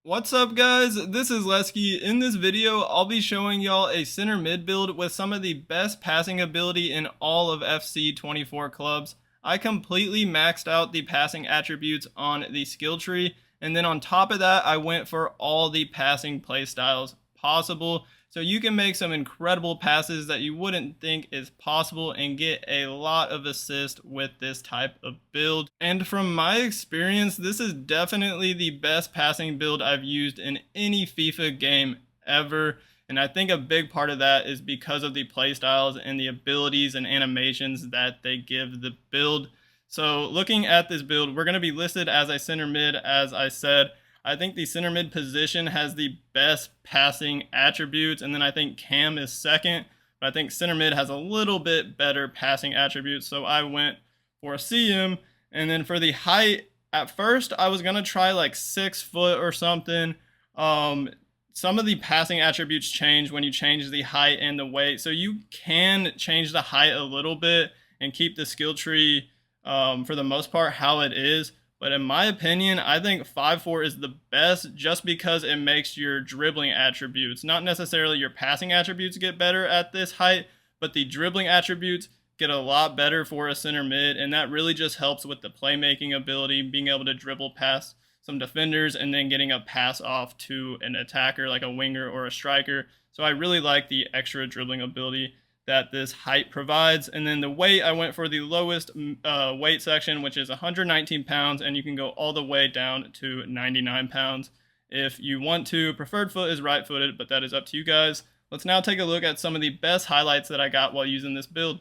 What's up guys, this is Lesky. In this video, I'll be showing y'all a center mid build with some of the best passing ability in all of FC24 clubs. I completely maxed out the passing attributes on the skill tree, and then on top of that, I went for all the passing playstyles possible. So you can make some incredible passes that you wouldn't think is possible and get a lot of assist with this type of build. And from my experience, this is definitely the best passing build I've used in any FIFA game ever. And I think a big part of that is because of the playstyles and the abilities and animations that they give the build. So looking at this build, we're going to be listed as a center mid, as I said. I think the center mid position has the best passing attributes, and then I think Cam is second, but I think center mid has a little bit better passing attributes, so I went for a CM. And then for the height, at first I was gonna try like 6 foot or something. Some of the passing attributes change when you change the height and the weight, so you can change the height a little bit and keep the skill tree for the most part how it is. But in my opinion, I think 5'4" is the best just because it makes your dribbling attributes, not necessarily your passing attributes, get better at this height, but the dribbling attributes get a lot better for a center mid, and that really just helps with the playmaking ability, being able to dribble past some defenders and then getting a pass off to an attacker like a winger or a striker. So I really like the extra dribbling ability that this height provides. And then the weight, I went for the lowest weight section, which is 119 pounds, and you can go all the way down to 99 pounds if you want to. Preferred foot is right footed, but that is up to you guys. Let's now take a look at some of the best highlights that I got while using this build.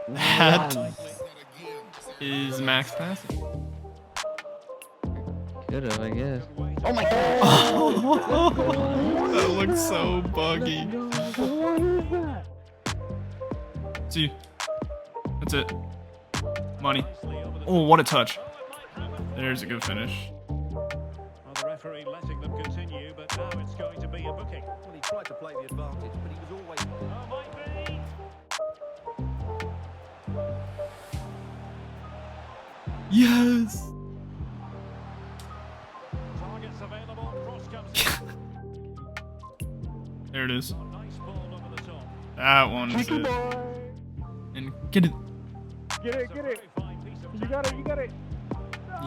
That is max passing. Could have, I guess. Oh my god! That looks so buggy. What is that? See, that's it. Money. Oh, what a touch. There's a good finish. Well, the referee letting them continue, but now it's going to be a booking. Well, he tried to play the advantage, but he was always... Oh, might be. Yes! Targets available, cross comes There it is. nice ball over the top. That one is it. And get it. Get it, It's a get very it! fine piece of You got it, you got it!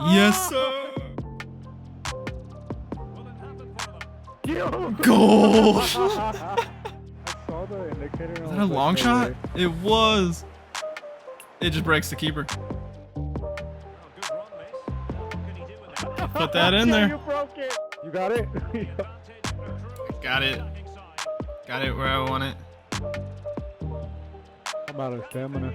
Yes, sir! Will it happen for them? Yo! Goal! I saw the indicator. Is that a long shot? It was. It just breaks the keeper. Oh, good run, miss. What can he do with it? Put that in there. You broke it! You got it? Advantage accruing. Got it. Attacking side. Got it where I want it. How about a stamina?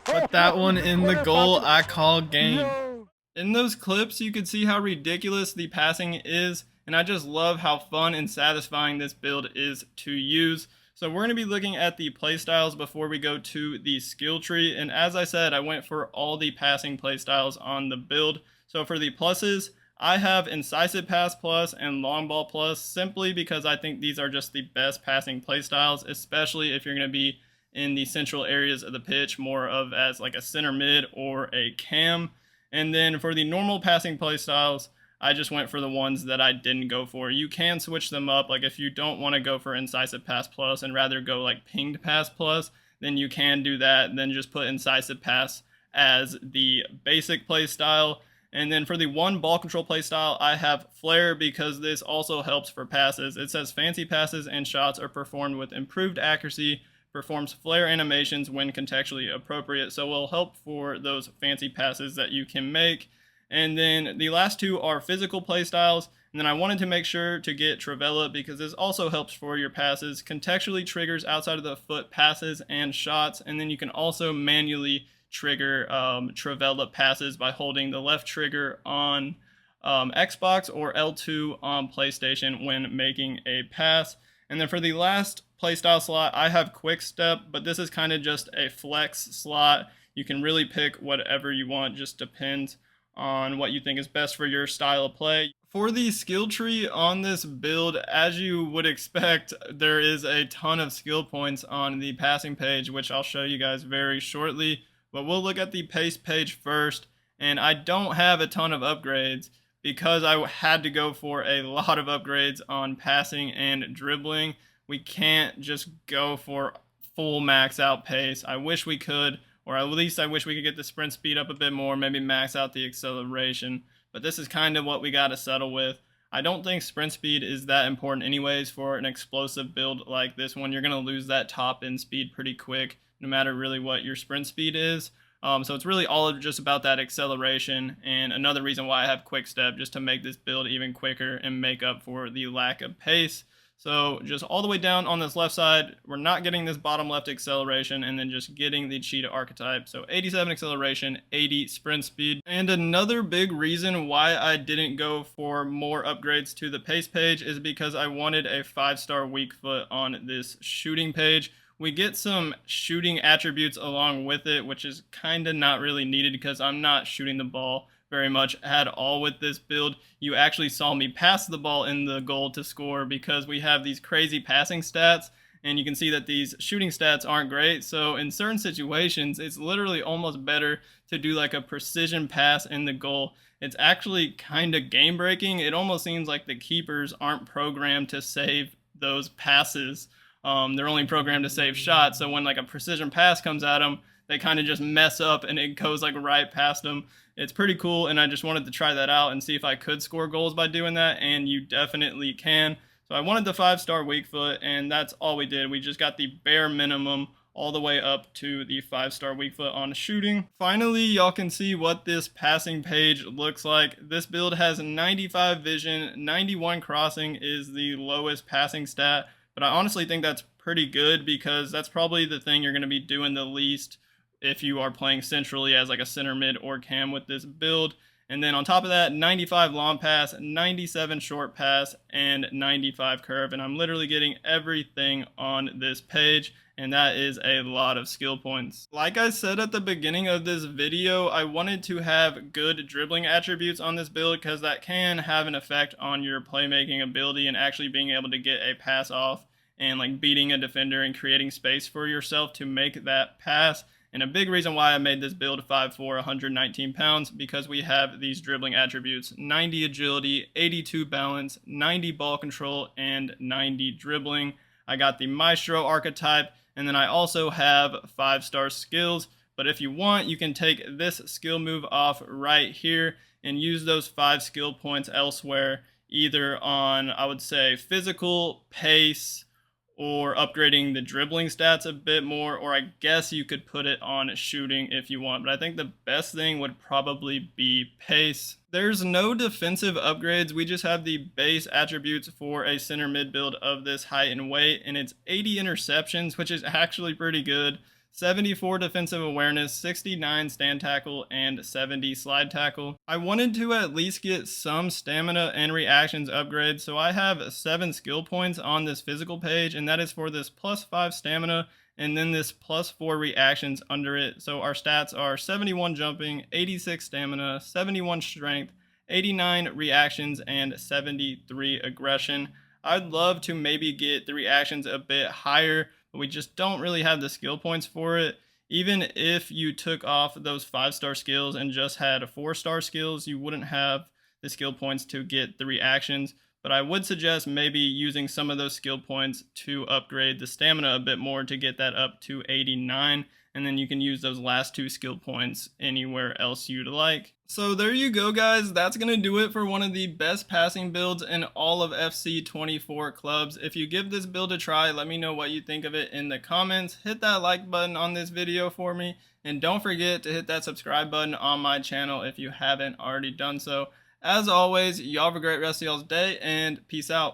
Put that one in the goal I call game. In those clips, you could see how ridiculous the passing is, and I just love how fun and satisfying this build is to use. So we're going to be looking at the playstyles before we go to the skill tree, and as I said, I went for all the passing playstyles on the build. So for the pluses, I have Incisive Pass Plus and Long Ball Plus, simply because I think these are just the best passing playstyles, especially if you're going to be in the central areas of the pitch, more of as like a center mid or a cam. And then for the normal passing playstyles, I just went for the ones that I didn't go for. You can switch them up, like if you don't want to go for Incisive Pass Plus and rather go like Pinged Pass Plus, then you can do that, and then just put Incisive Pass as the basic playstyle. And then for the one ball control playstyle, I have Flare, because this also helps for passes. It says fancy passes and shots are performed with improved accuracy, performs flare animations when contextually appropriate, so it will help for those fancy passes that you can make. And then the last two are physical playstyles, and then I wanted to make sure to get Travella because this also helps for your passes, contextually triggers outside of the foot passes and shots, and then you can also manually trigger Travella passes by holding the left trigger on Xbox or L2 on PlayStation when making a pass. And then for the last playstyle slot, I have Quick Step, but this is kind of just a flex slot. You can really pick whatever you want, just depends on what you think is best for your style of play. For the skill tree on this build, as you would expect, there is a ton of skill points on the passing page, which I'll show you guys very shortly. But we'll look at the pace page first. and I don't have a ton of upgrades because I had to go for a lot of upgrades on passing and dribbling. We can't just go for full max out pace. I wish we could, or at least I wish we could get the sprint speed up a bit more, maybe max out the acceleration, but this is kind of what we got to settle with. I don't think sprint speed is that important anyways for an explosive build like this one. You're going to lose that top end speed pretty quick no matter really what your sprint speed is. So it's really all just about that acceleration, and another reason why I have quick step, just to make this build even quicker and make up for the lack of pace. So just all the way down on this left side, we're not getting this bottom left acceleration, and then just getting the cheetah archetype. So 87 acceleration, 80 sprint speed. And another big reason why I didn't go for more upgrades to the pace page is because I wanted a 5-star weak foot on this shooting page. We get some shooting attributes along with it, which is kind of not really needed because I'm not shooting the ball very much at all with this build. You actually saw me pass the ball in the goal to score because we have these crazy passing stats, and you can see that these shooting stats aren't great. So in certain situations, it's literally almost better to do like a precision pass in the goal. It's actually kind of game breaking. It almost seems like the keepers aren't programmed to save those passes. They're only programmed to save shots. So when like a precision pass comes at them, they kind of just mess up and it goes like right past them. It's pretty cool, and I just wanted to try that out and see if I could score goals by doing that, and you definitely can. So I wanted the 5-star weak foot, and that's all we did. We just got the bare minimum all the way up to the 5-star weak foot on shooting. Finally, y'all can see what this passing page looks like. This build has 95 vision, 91 crossing is the lowest passing stat, but I honestly think that's pretty good because that's probably the thing you're going to be doing the least if you are playing centrally as like a center mid or cam with this build. And then on top of that, 95 long pass, 97 short pass, and 95 curve. And I'm literally getting everything on this page, and that is a lot of skill points. Like I said at the beginning of this video, I wanted to have good dribbling attributes on this build because that can have an effect on your playmaking ability and actually being able to get a pass off and like beating a defender and creating space for yourself to make that pass. And a big reason why I made this build 5'4", 119 pounds, because we have these dribbling attributes: 90 agility, 82 balance, 90 ball control, and 90 dribbling. I got the Maestro archetype, and then I also have 5-star skills. But if you want, you can take this skill move off right here and use those 5 skill points elsewhere, either on, I would say, physical, pace, or upgrading the dribbling stats a bit more, or I guess you could put it on shooting if you want, but I think the best thing would probably be pace. There's no defensive upgrades, we just have the base attributes for a center mid build of this height and weight, and it's 80 interceptions, which is actually pretty good, 74 defensive awareness, 69 stand tackle, and 70 slide tackle. I wanted to at least get some stamina and reactions upgrades, so I have 7 skill points on this physical page, and that is for this +5 stamina and then this +4 reactions under it. So our stats are 71 jumping, 86 stamina, 71 strength, 89 reactions, and 73 aggression. I'd love to maybe get the reactions a bit higher, but we just don't really have the skill points for it. Even if you took off those 5-star skills and just had 4-star skills, you wouldn't have the skill points to get the reactions. But I would suggest maybe using some of those skill points to upgrade the stamina a bit more to get that up to 89. And then you can use those last 2 skill points anywhere else you'd like. So there you go, guys. That's going to do it for one of the best passing builds in all of FC24 clubs. If you give this build a try, let me know what you think of it in the comments. Hit that like button on this video for me. And don't forget to hit that subscribe button on my channel if you haven't already done so. As always, y'all have a great rest of y'all's day, and peace out.